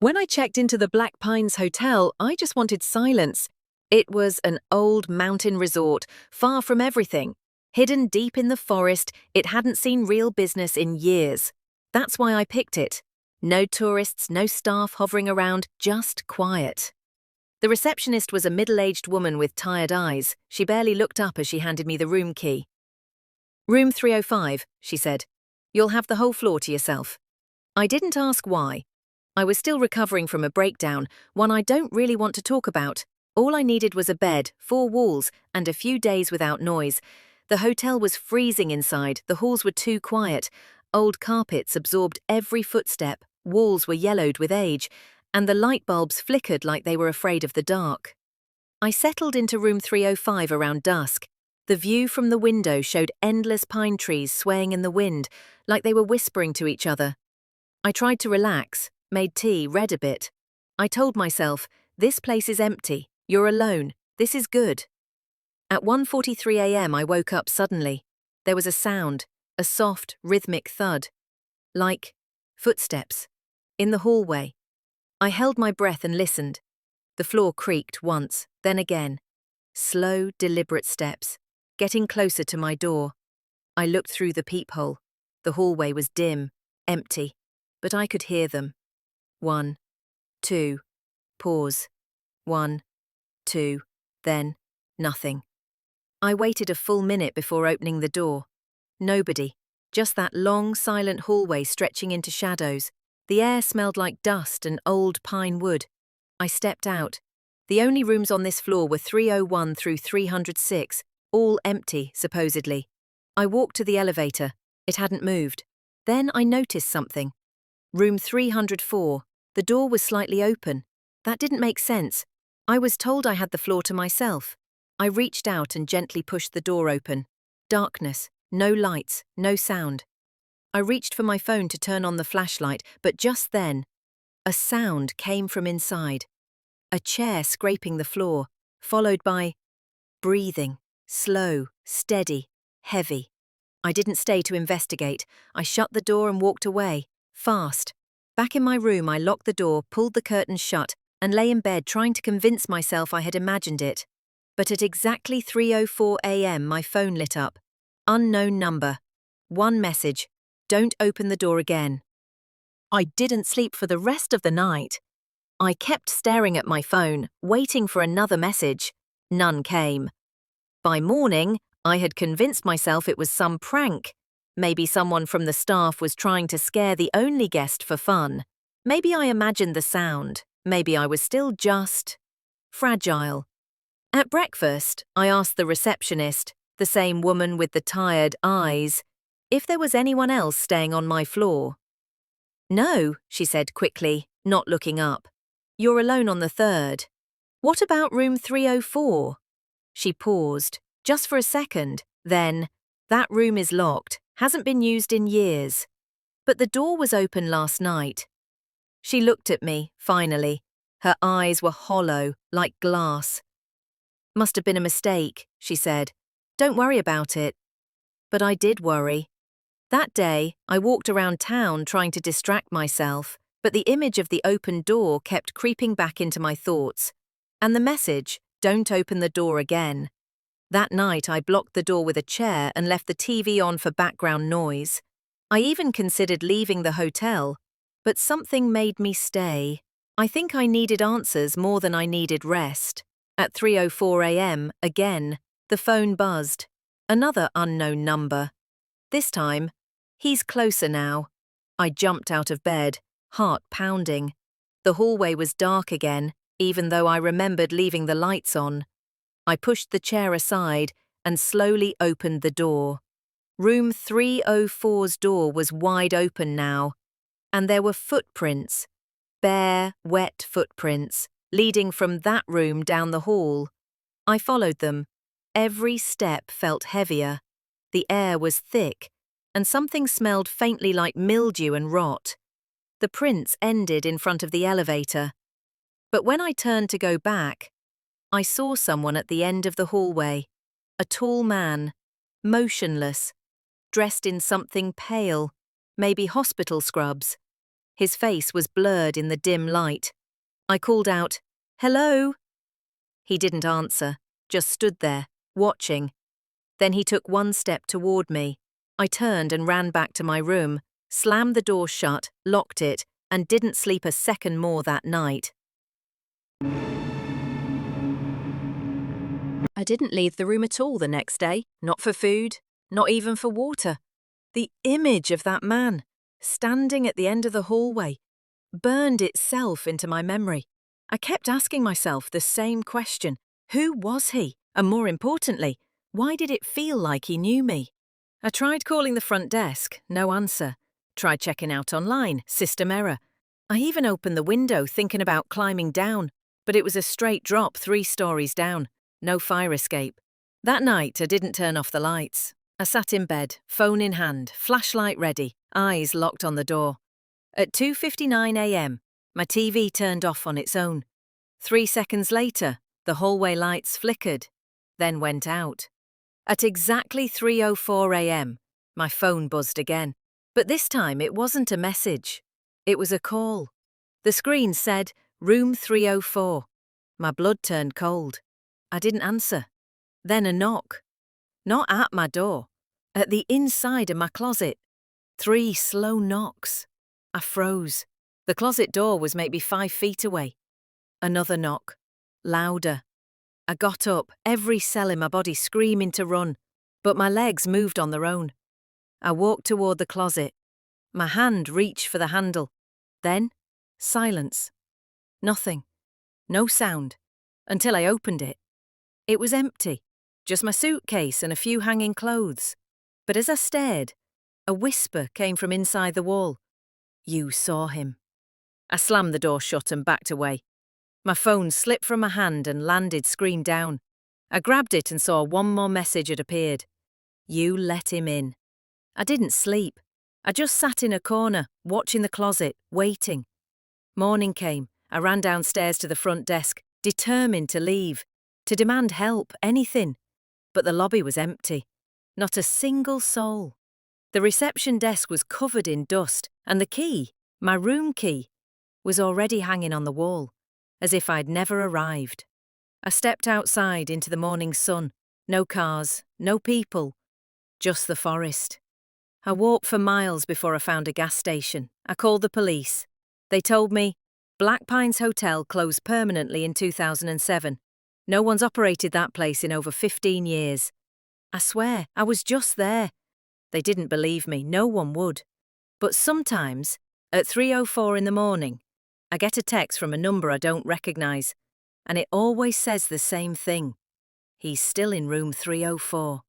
When I checked into the Black Pines Hotel, I just wanted silence. It was an old mountain resort, far from everything. Hidden deep in the forest, it hadn't seen real business in years. That's why I picked it. No tourists, no staff hovering around, just quiet. The receptionist was a middle-aged woman with tired eyes. She barely looked up as she handed me the room key. "Room 305, she said. "You'll have the whole floor to yourself." I didn't ask why. I was still recovering from a breakdown, one I don't really want to talk about. All I needed was a bed, 4 walls, and a few days without noise. The hotel was freezing inside, the halls were too quiet. Old carpets absorbed every footstep, walls were yellowed with age, and the light bulbs flickered like they were afraid of the dark. I settled into room 305 around dusk. The view from the window showed endless pine trees swaying in the wind, like they were whispering to each other. I tried to relax, made tea, read a bit. I told myself, this place is empty, you're alone, this is good. At 1:43 a.m. I woke up suddenly. There was a sound, a soft, rhythmic thud. Like footsteps. In the hallway. I held my breath and listened. The floor creaked once, then again. Slow, deliberate steps, getting closer to my door. I looked through the peephole. The hallway was dim, empty, but I could hear them. 1, 2, pause. 1, 2, then nothing. I waited a full minute before opening the door. Nobody, just that long, silent hallway stretching into shadows. The air smelled like dust and old pine wood. I stepped out. The only rooms on this floor were 301 through 306, all empty, supposedly. I walked to the elevator. It hadn't moved. Then I noticed something. Room 304. The door was slightly open. That didn't make sense. I was told I had the floor to myself. I reached out and gently pushed the door open. Darkness, no lights, no sound. I reached for my phone to turn on the flashlight, but just then, a sound came from inside. A chair scraping the floor, followed by breathing, slow, steady, heavy. I didn't stay to investigate. I shut the door and walked away, fast. Back in my room, I locked the door, pulled the curtains shut, and lay in bed trying to convince myself I had imagined it. But at exactly 3:04 a.m. my phone lit up. Unknown number. One message. Don't open the door again. I didn't sleep for the rest of the night. I kept staring at my phone, waiting for another message. None came. By morning, I had convinced myself it was some prank. Maybe someone from the staff was trying to scare the only guest for fun. Maybe I imagined the sound. Maybe I was still just fragile. At breakfast, I asked the receptionist, the same woman with the tired eyes, if there was anyone else staying on my floor. "No," she said quickly, not looking up. "You're alone on the 3rd. What about room 304? She paused, just for a second, then, "That room is locked, hasn't been used in years. But the door was open last night." She looked at me, finally. Her eyes were hollow, like glass. "Must have been a mistake," she said. "Don't worry about it." But I did worry. That day, I walked around town trying to distract myself, but the image of the open door kept creeping back into my thoughts. And the message, "Don't open the door again." That night, I blocked the door with a chair and left the TV on for background noise. I even considered leaving the hotel, but something made me stay. I think I needed answers more than I needed rest. At 3:04 a.m., again, the phone buzzed. Another unknown number. This time, "He's closer now." I jumped out of bed, heart pounding. The hallway was dark again, even though I remembered leaving the lights on. I pushed the chair aside and slowly opened the door. Room 304's door was wide open now, and there were footprints. Bare, wet footprints, leading from that room down the hall. I followed them. Every step felt heavier. The air was thick, and something smelled faintly like mildew and rot. The prints ended in front of the elevator. But when I turned to go back, I saw someone at the end of the hallway. A tall man, motionless, dressed in something pale, maybe hospital scrubs. His face was blurred in the dim light. I called out, "Hello?" He didn't answer, just stood there, watching. Then he took one step toward me. I turned and ran back to my room, slammed the door shut, locked it, and didn't sleep a second more that night. I didn't leave the room at all the next day, not for food, not even for water. The image of that man, standing at the end of the hallway, burned itself into my memory. I kept asking myself the same question. Who was he? And more importantly, why did it feel like he knew me? I tried calling the front desk, no answer. Tried checking out online, system error. I even opened the window thinking about climbing down, but it was a straight drop 3 stories down. No fire escape. That night, I didn't turn off the lights. I sat in bed, phone in hand, flashlight ready, eyes locked on the door. At 2:59 a.m., my TV turned off on its own. 3 seconds later, the hallway lights flickered, then went out. At exactly 3:04 a.m., my phone buzzed again. But this time it wasn't a message. It was a call. The screen said, "Room 304. My blood turned cold. I didn't answer. Then a knock. Not at my door. At the inside of my closet. 3 slow knocks. I froze. The closet door was maybe 5 feet away. Another knock. Louder. I got up, every cell in my body screaming to run, but my legs moved on their own. I walked toward the closet. My hand reached for the handle. Then, silence. Nothing. No sound. Until I opened it. It was empty. Just my suitcase and a few hanging clothes. But as I stared, a whisper came from inside the wall. "You saw him." I slammed the door shut and backed away. My phone slipped from my hand and landed screen down. I grabbed it and saw one more message had appeared. "You let him in." I didn't sleep. I just sat in a corner, watching the closet, waiting. Morning came. I ran downstairs to the front desk, determined to leave, to demand help, anything. But the lobby was empty. Not a single soul. The reception desk was covered in dust, and the key, my room key, was already hanging on the wall, as if I'd never arrived. I stepped outside into the morning sun. No cars, no people, just the forest. I walked for miles before I found a gas station. I called the police. They told me, Black Pines Hotel closed permanently in 2007. No one's operated that place in over 15 years. I swear, I was just there. They didn't believe me, no one would. But sometimes, at 3:04 in the morning, I get a text from a number I don't recognise, and it always says the same thing. He's still in room 304.